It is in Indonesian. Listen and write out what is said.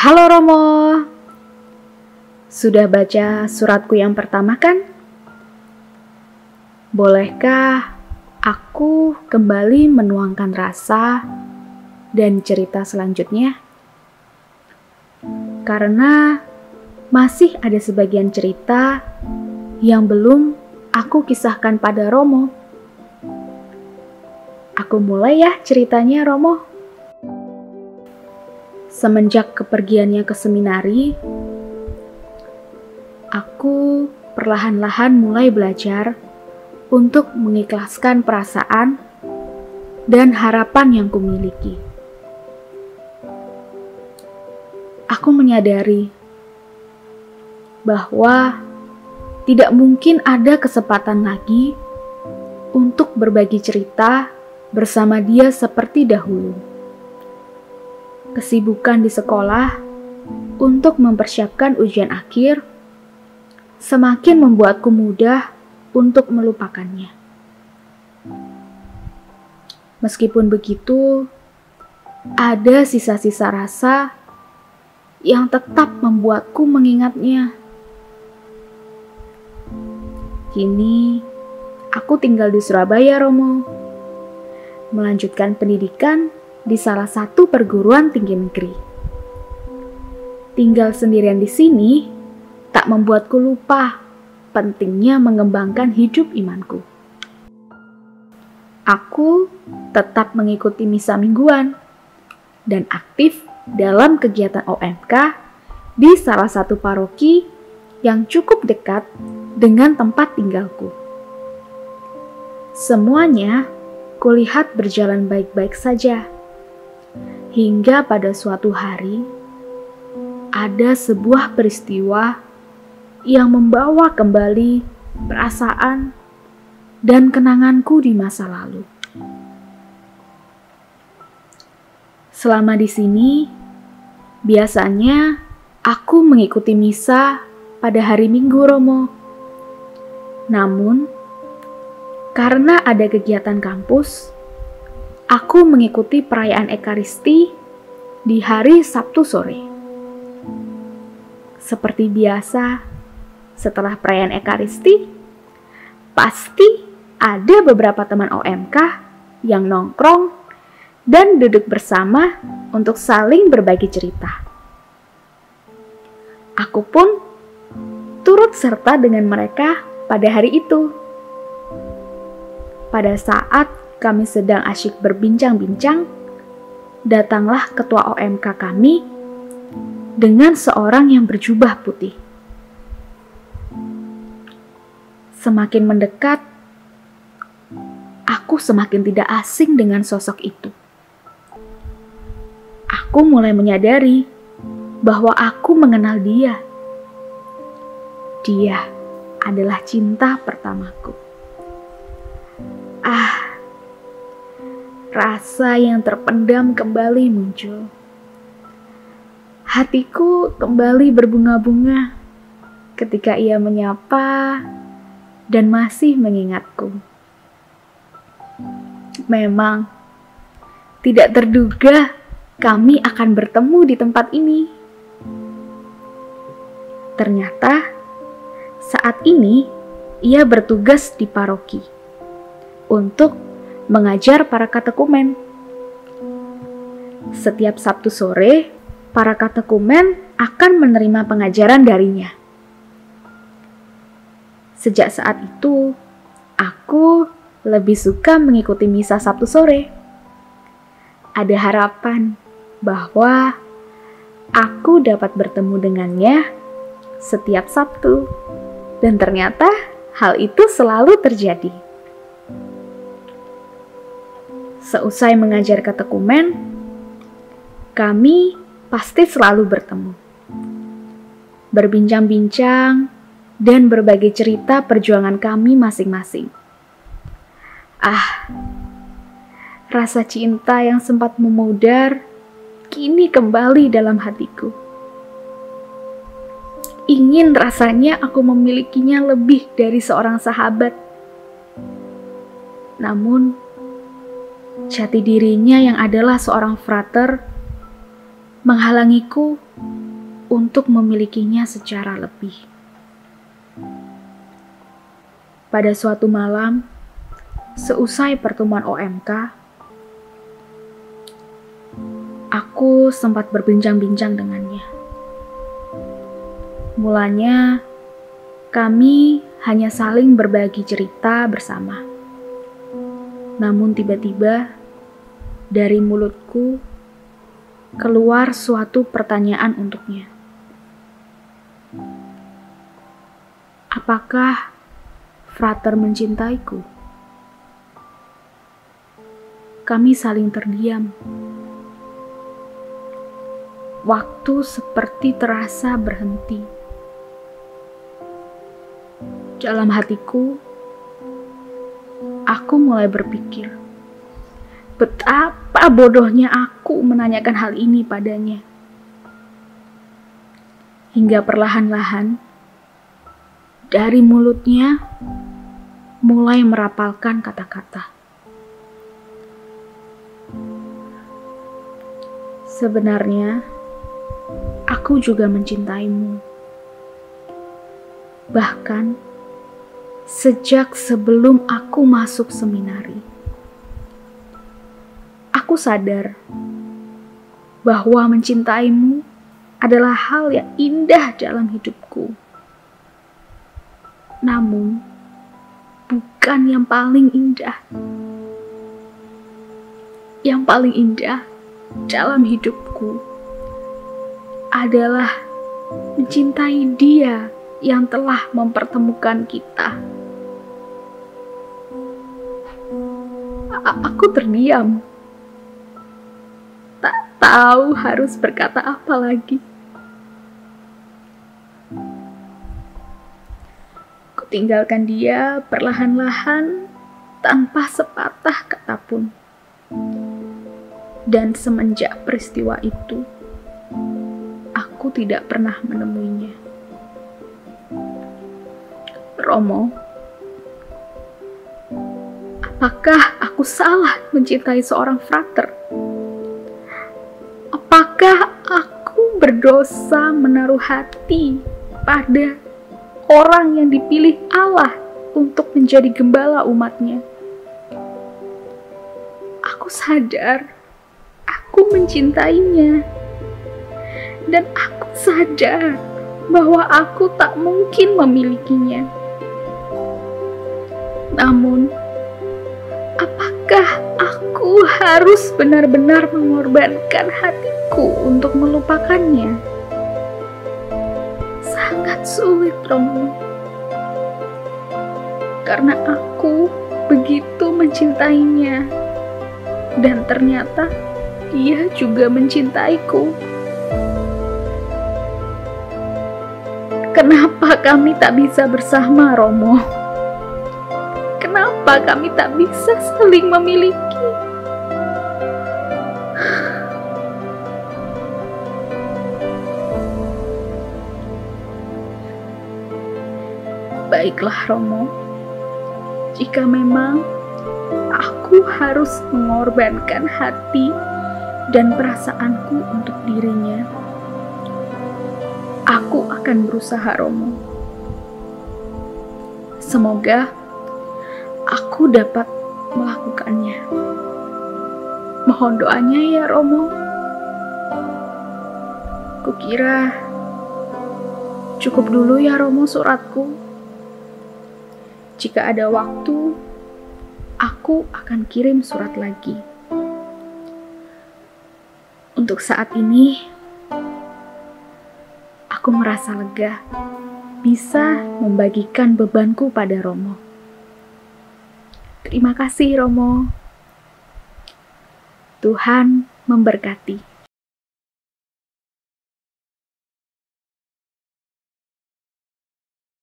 Halo Romo, sudah baca suratku yang pertama kan? Bolehkah aku kembali menuangkan rasa dan cerita selanjutnya? Karena masih ada sebagian cerita yang belum aku kisahkan pada Romo. Aku mulai ya ceritanya, Romo. Semenjak kepergiannya ke seminari, aku perlahan-lahan mulai belajar untuk mengikhlaskan perasaan dan harapan yang kumiliki. Aku menyadari bahwa tidak mungkin ada kesempatan lagi untuk berbagi cerita bersama dia seperti dahulu. Kesibukan di sekolah untuk mempersiapkan ujian akhir semakin membuatku mudah untuk melupakannya. Meskipun begitu, ada sisa-sisa rasa yang tetap membuatku mengingatnya. Kini, aku tinggal di Surabaya, Romo, melanjutkan pendidikan di salah satu perguruan tinggi negeri. Tinggal sendirian di sini tak membuatku lupa pentingnya mengembangkan hidup imanku. Aku tetap mengikuti misa mingguan dan aktif dalam kegiatan OMK di salah satu paroki yang cukup dekat dengan tempat tinggalku. Semuanya kulihat berjalan baik-baik saja. Hingga pada suatu hari, ada sebuah peristiwa yang membawa kembali perasaan dan kenanganku di masa lalu. Selama di sini, biasanya aku mengikuti misa pada hari Minggu, Romo. Namun, karena ada kegiatan kampus, aku mengikuti perayaan Ekaristi di hari Sabtu sore. Seperti biasa, setelah perayaan Ekaristi, pasti ada beberapa teman OMK yang nongkrong dan duduk bersama untuk saling berbagi cerita. Aku pun turut serta dengan mereka pada hari itu. Pada saat kami sedang asyik berbincang-bincang, datanglah ketua OMK kami dengan seorang yang berjubah putih. Semakin mendekat, aku semakin tidak asing dengan sosok itu. Aku mulai menyadari bahwa aku mengenal dia. Dia adalah cinta pertamaku. Rasa yang terpendam kembali muncul. Hatiku kembali berbunga-bunga ketika ia menyapa dan masih mengingatku. Memang tidak terduga kami akan bertemu di tempat ini. Ternyata saat ini ia bertugas di paroki untuk mengajar para katekumen. Setiap Sabtu sore, para katekumen akan menerima pengajaran darinya. Sejak saat itu, aku lebih suka mengikuti misa Sabtu sore. Ada harapan bahwa aku dapat bertemu dengannya setiap Sabtu, dan ternyata hal itu selalu terjadi. Seusai mengajar katekumen, kami pasti selalu bertemu, berbincang-bincang, dan berbagi cerita perjuangan kami masing-masing. Rasa cinta yang sempat memudar kini kembali dalam hatiku. Ingin rasanya aku memilikinya lebih dari seorang sahabat. Namun, jati dirinya yang adalah seorang frater menghalangiku untuk memilikinya secara lebih. Pada suatu malam, seusai pertemuan OMK, aku sempat berbincang-bincang dengannya. Mulanya, kami hanya saling berbagi cerita bersama. Namun tiba-tiba, dari mulutku keluar suatu pertanyaan untuknya. Apakah Frater mencintaiku? Kami saling terdiam. Waktu seperti terasa berhenti. Dalam hatiku, aku mulai berpikir, betapa bodohnya aku menanyakan hal ini padanya. Hingga perlahan-lahan, dari mulutnya mulai merapalkan kata-kata. Sebenarnya, aku juga mencintaimu. Bahkan, sejak sebelum aku masuk seminari. Aku sadar bahwa mencintaimu adalah hal yang indah dalam hidupku. Namun, bukan yang paling indah. Yang paling indah dalam hidupku adalah mencintai dia yang telah mempertemukan kita. Aku terdiam. Tak tahu harus berkata apa lagi. Tinggalkan dia perlahan-lahan tanpa sepatah kata pun. Dan semenjak peristiwa itu, aku tidak pernah menemuinya. Romo, apakah aku salah mencintai seorang frater? Apakah aku berdosa menaruh hati pada orang yang dipilih Allah untuk menjadi gembala umatnya? Aku sadar aku mencintainya, dan aku sadar bahwa aku tak mungkin memilikinya. Namun, apakah aku harus benar-benar mengorbankan hatiku untuk melupakannya? Sangat sulit, Romo. Karena aku begitu mencintainya. Dan ternyata dia juga mencintaiku. Kenapa kami tak bisa bersama, Romo? Kenapa kami tak bisa saling memiliki? Baiklah, Romo. Jika memang aku harus mengorbankan hati dan perasaanku untuk dirinya, aku akan berusaha, Romo. Semoga aku dapat melakukannya. Mohon doanya ya, Romo. Kukira cukup dulu ya, Romo, suratku. Jika ada waktu, aku akan kirim surat lagi. Untuk saat ini, aku merasa lega bisa membagikan bebanku pada Romo. Terima kasih, Romo. Tuhan memberkati.